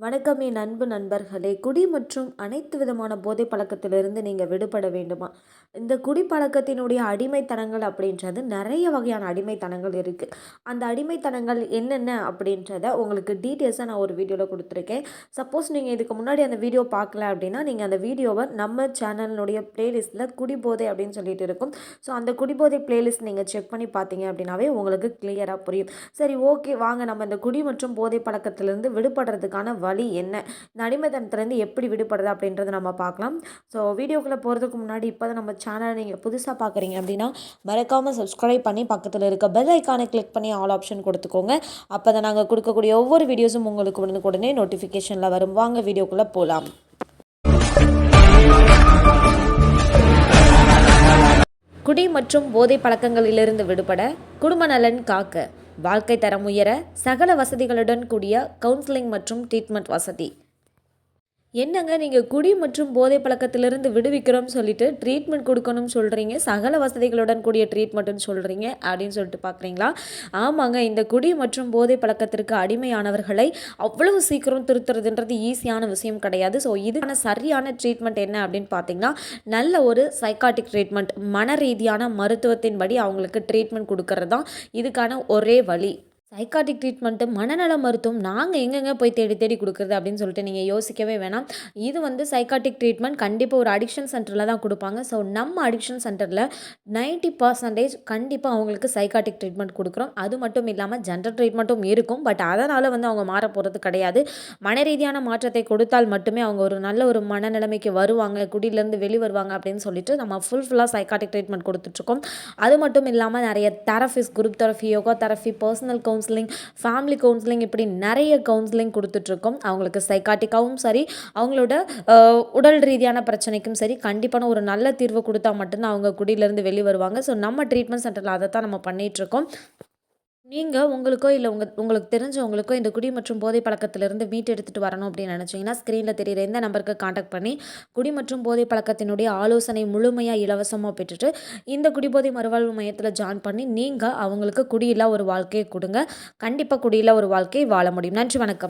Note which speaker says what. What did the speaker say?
Speaker 1: வணக்கம் என் அன்பு நண்பர்களே. குடி மற்றும் அனைத்து விதமான போதை பழக்கத்திலிருந்து நீங்கள் விடுபட வேண்டுமா? இந்த குடிப்பழக்கத்தினுடைய அடிமைத்தனங்கள் அப்படின்றது நிறைய வகையான அடிமைத்தனங்கள் இருக்குது. அந்த அடிமைத்தனங்கள் என்னென்ன அப்படின்றத உங்களுக்கு டீட்டெயில்ஸாக நான் ஒரு வீடியோவில் கொடுத்துருக்கேன். சப்போஸ் நீங்கள் இதுக்கு முன்னாடி அந்த வீடியோ பார்க்கல அப்படின்னா நீங்கள் அந்த வீடியோவை நம்ம சேனலினுடைய பிளேலிஸ்ட்டில் குடிபோதை அப்படின்னு சொல்லிட்டு இருக்கும். ஸோ அந்த குடிபோதை பிளேலிஸ்ட் நீங்கள் செக் பண்ணி பார்த்தீங்க அப்படின்னாவே உங்களுக்கு கிளியராக புரியும். சரி, ஓகே, வாங்க நம்ம இந்த குடி மற்றும் போதை பழக்கத்திலிருந்து விடுபடுறதுக்கான வழி என்ன, இந்த அடிமைத்தனத்துலேருந்து எப்படி விடுபடுறது அப்படின்றத நம்ம பார்க்கலாம். ஸோ வீடியோக்குள்ளே போகிறதுக்கு முன்னாடி இப்போ தான் நம்ம சேனலை நீங்கள் புதுசாக பார்க்குறீங்க அப்படின்னா மறக்காமல் சப்ஸ்கிரைப் பண்ணி பக்கத்தில் இருக்க பெல் ஐக்கானை கிளிக் பண்ணி ஆல் ஆப்ஷன் கொடுத்துக்கோங்க. அப்போ தான் நாங்கள் கொடுக்கக்கூடிய ஒவ்வொரு வீடியோஸும் உங்களுக்கு உடனே நோட்டிஃபிகேஷனில் வரும். வாங்க வீடியோக்குள்ளே போகலாம். குடி மற்றும் போதை பழக்கங்களிலிருந்து விடுபட, குடும்ப நலன் காக்க, வாழ்க்கை தரம் உயர, சகல வசதிகளுடன் கூடிய கவுன்சிலிங் மற்றும் ட்ரீட்மெண்ட் வசதி. என்னங்க நீங்கள் குடி மற்றும் போதை பழக்கத்திலிருந்து விடுவிக்கிறோம்னு சொல்லிட்டு ட்ரீட்மெண்ட் கொடுக்கணும்னு சொல்கிறீங்க, சகல வசதிகளுடன் கூடிய ட்ரீட்மெண்ட்டுன்னு சொல்கிறீங்க அப்படின்னு சொல்லிட்டு பார்க்குறீங்களா? ஆமாங்க, இந்த குடி மற்றும் போதை பழக்கத்திற்கு அடிமையானவர்களை அவ்வளவு சீக்கிரம் திருத்துறதுன்றது ஈஸியான விஷயம் கிடையாது. ஸோ இதுக்கான சரியான ட்ரீட்மெண்ட் என்ன அப்படின்னு பார்த்தீங்கன்னா, நல்ல ஒரு சைக்காட்டிக் ட்ரீட்மெண்ட், மன ரீதியான மருத்துவத்தின்படி அவங்களுக்கு ட்ரீட்மெண்ட் கொடுக்கறது தான் இதுக்கான ஒரே வழி. சைக்காட்டிக் ட்ரீட்மெண்ட்டு, மனநல மருத்துவம் நாங்கள் எங்கெங்கே போய் தேடி தேடி கொடுக்குறது அப்படின்னு சொல்லிட்டு நீங்கள் யோசிக்கவே வேணாம். இது வந்து சைக்காட்டிக் ட்ரீட்மெண்ட் கண்டிப்பாக ஒரு அடிக்ஷன் சென்டரில் தான் கொடுப்பாங்க. ஸோ நம்ம அடிக்ஷன் சென்டரில் 90% கண்டிப்பாக அவங்களுக்கு சைக்காட்டிக் ட்ரீட்மெண்ட் கொடுக்குறோம். அது மட்டும் இல்லாமல் ஜென்ரல் ட்ரீட்மெண்ட்டும் இருக்கும். பட் அதனால் வந்து அவங்க மாற போகிறது கிடையாது. மன ரீதியான மாற்றத்தை கொடுத்தால் மட்டுமே அவங்க ஒரு நல்ல ஒரு மனநிலைமைக்கு வருவாங்க, குடியிலேருந்து வெளி வருவாங்க அப்படின்னு சொல்லிட்டு நம்ம ஃபுல்லாக சைக்காட்டிக் ட்ரீட்மெண்ட் கொடுத்துட்ருக்கோம். அது மட்டும் இல்லாமல் நிறைய therapies, group therapy, yoga therapy, personal counselling, family counselling, இப்படி நிறைய கவுன்சிலிங் கொடுத்துட்ருக்கோம். அவங்களுக்கு சைக்காட்டிக்காகவும் சரி, அவங்களோட உடல் ரீதியான பிரச்சனைக்கும் சரி, கண்டிப்பான ஒரு நல்ல தீர்வு கொடுத்தா மட்டும்தான் அவங்க குடியிலேருந்து வெளியே வருவாங்க. ஸோ நம்ம ட்ரீட்மெண்ட் சென்டரில் அதை தான் நம்ம பண்ணிகிட்ருக்கோம். நீங்கள் உங்களுக்கோ இல்லை உங்களுக்கு தெரிஞ்சவங்களுக்கோ இந்த குடி மற்றும் போதை பழக்கத்திலிருந்து மீட்டு எடுத்துகிட்டு வரணும் அப்படின்னு நினச்சிங்கன்னா, ஸ்க்ரீனில் தெரிகிற எந்த நம்பருக்கு காண்டாக்ட் பண்ணி குடி மற்றும் போதை பழக்கத்தினுடைய ஆலோசனை முழுமையாக இலவசமாக பெற்றுட்டு இந்த குடிபோதை மறுவாழ்வு மையத்தில் ஜாயின் பண்ணி நீங்கள் அவங்களுக்கு குடியில்லா ஒரு வாழ்க்கையை கொடுங்க. கண்டிப்பாக குடியில்லா ஒரு வாழ்க்கையை வாழ முடியும். நன்றி, வணக்கம்.